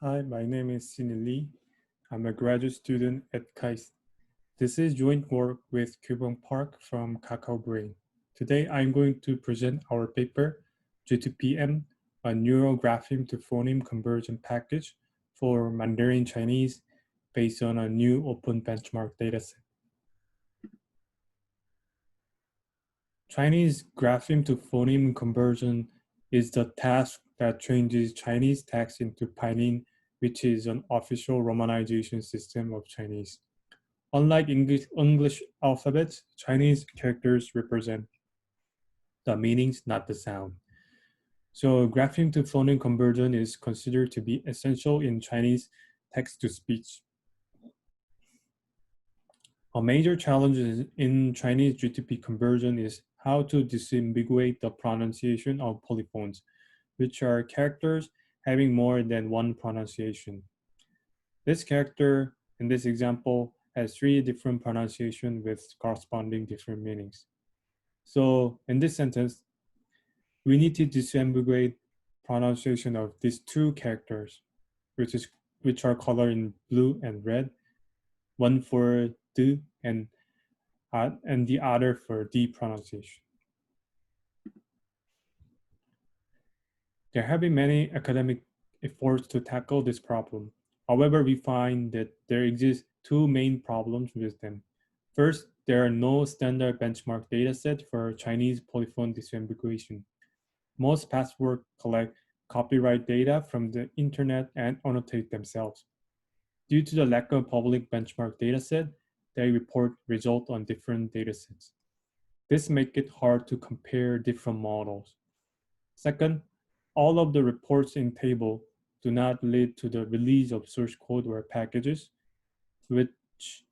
Hi, my name is Sini Lee. I'm a graduate student at KAIST. This is joint work with Kyubyong Park from Kakao Brain. Today, I'm going to present our paper, g2pm, a neural grapheme to phoneme conversion package for Mandarin Chinese based on a new open benchmark dataset. Chinese grapheme to phoneme conversion is the task that changes Chinese text into pinyin, which is an official romanization system of Chinese. Unlike English alphabets, Chinese characters represent the meanings, not the sound. So grapheme to phoneme conversion is considered to be essential in Chinese text-to-speech. A major challenge in Chinese g2p conversion is how to disambiguate the pronunciation of polyphones, which are characters having more than one pronunciation. This character, in this example, has 3 different pronunciations with corresponding different meanings. So in this sentence, we need to disambiguate pronunciation of these 2 characters, which are colored in blue and red, one for D and the other for D pronunciation. There have been many academic efforts to tackle this problem. However, we find that there exist 2 main problems with them. First, there are no standard benchmark dataset for Chinese polyphone disambiguation. Most past work collect copyright data from the internet and annotate themselves. Due to the lack of public benchmark dataset, they report results on different datasets. This makes it hard to compare different models. Second, all of the reports in table do not lead to the release of source code or packages, which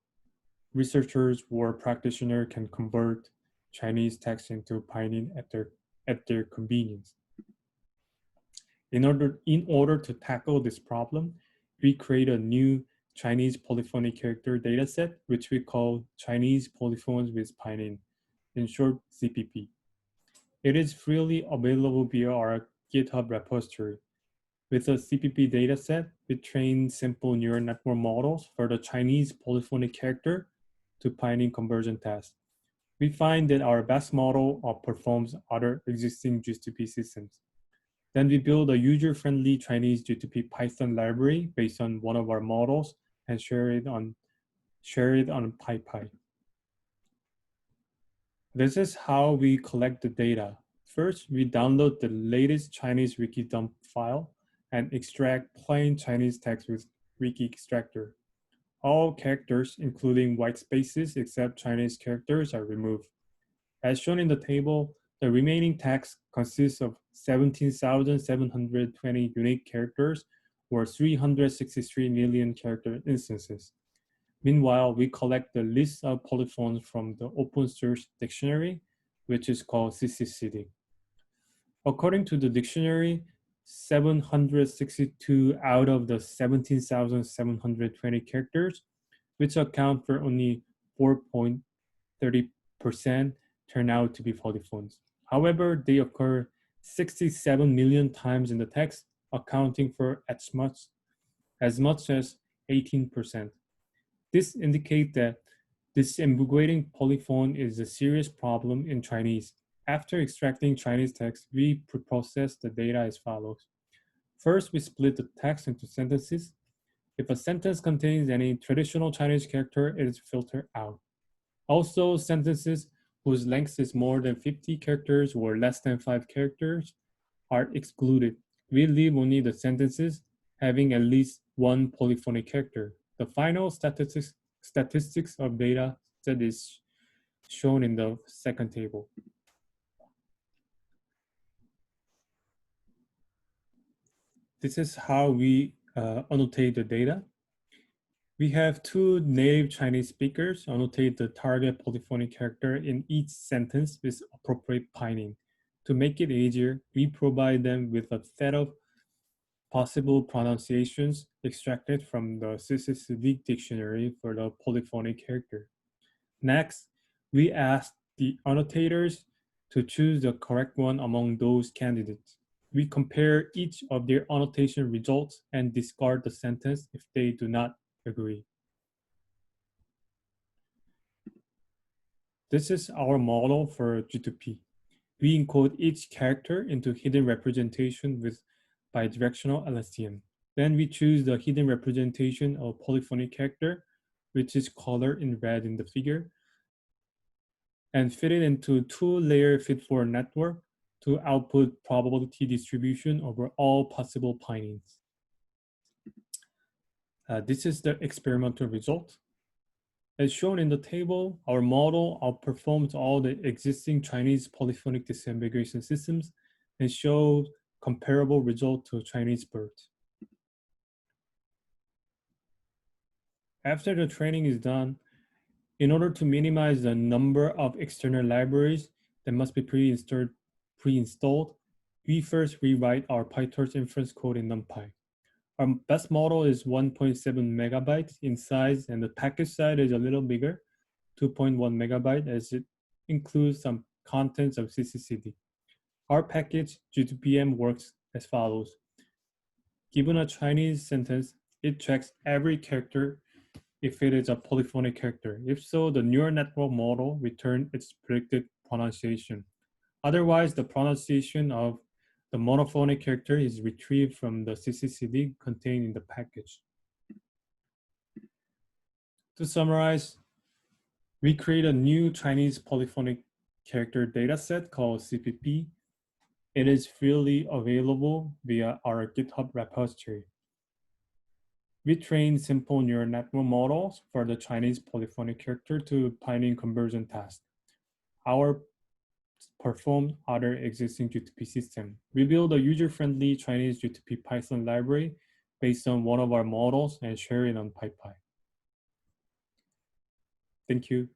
researchers or practitioners can convert Chinese text into pinyin at their convenience. In order to tackle this problem, we create a new Chinese polyphonic character dataset, which we call Chinese Polyphones with Pinyin, in short, CPP. It is freely available via our GitHub repository. With a CPP dataset, we train simple neural network models for the Chinese polyphonic character to pinyin conversion test. We find that our best model outperforms other existing g2p systems. Then we build a user-friendly Chinese g2p Python library based on one of our models and share it on PyPy. This is how we collect the data. First, we download the latest Chinese wiki dump file and extract plain Chinese text with wiki extractor. All characters, including white spaces except Chinese characters, are removed. As shown in the table, the remaining text consists of 17,720 unique characters or 363 million character instances. Meanwhile, we collect the list of polyphones from the open source dictionary, which is called CCCD. According to the dictionary, 762 out of the 17,720 characters, which account for only 4.30%, turn out to be polyphones. However, they occur 67 million times in the text, accounting for as much as 18%. This indicates that disambiguating polyphone is a serious problem in Chinese. After extracting Chinese text, we preprocess the data as follows. First, we split the text into sentences. If a sentence contains any traditional Chinese character, it is filtered out. Also, sentences whose length is more than 50 characters or less than 5 characters are excluded. We leave only the sentences having at least one polyphonic character. The final statistics of data that is shown in the second table. This is how we annotate the data. We have 2 native Chinese speakers annotate the target polyphonic character in each sentence with appropriate pinyin. To make it easier, we provide them with a set of possible pronunciations extracted from the CCCD dictionary for the polyphonic character. Next, we ask the annotators to choose the correct one among those candidates. we compare each of their annotation results and discard the sentence if they do not agree. This is our model for G2P. We encode each character into hidden representation with bidirectional LSTM. Then we choose the hidden representation of polyphonic character, which is colored in red in the figure, and fit it into two-layer fit-for network to output probability distribution over all possible pinings. This is the experimental result. As shown in the table, our model outperforms all the existing Chinese polyphonic disambiguation systems and shows comparable result to Chinese birds. After the training is done, in order to minimize the number of external libraries that must be pre-installed, we first rewrite our PyTorch inference code in NumPy. Our best model is 1.7 megabytes in size, and the package size is a little bigger, 2.1 megabyte, as it includes some contents of CCCD. Our package, g2pm, works as follows. Given a Chinese sentence, it checks every character if it is a polyphonic character. If so, the neural network model returns its predicted pronunciation. Otherwise, the pronunciation of the monophonic character is retrieved from the CCCD contained in the package. To summarize, we create a new Chinese polyphonic character dataset called CPP. It is freely available via our GitHub repository. We train simple neural network models for the Chinese polyphonic character to pining conversion task. Our performed other existing g2p system. We build a user-friendly Chinese g2p Python library based on one of our models and share it on PyPy. Thank you.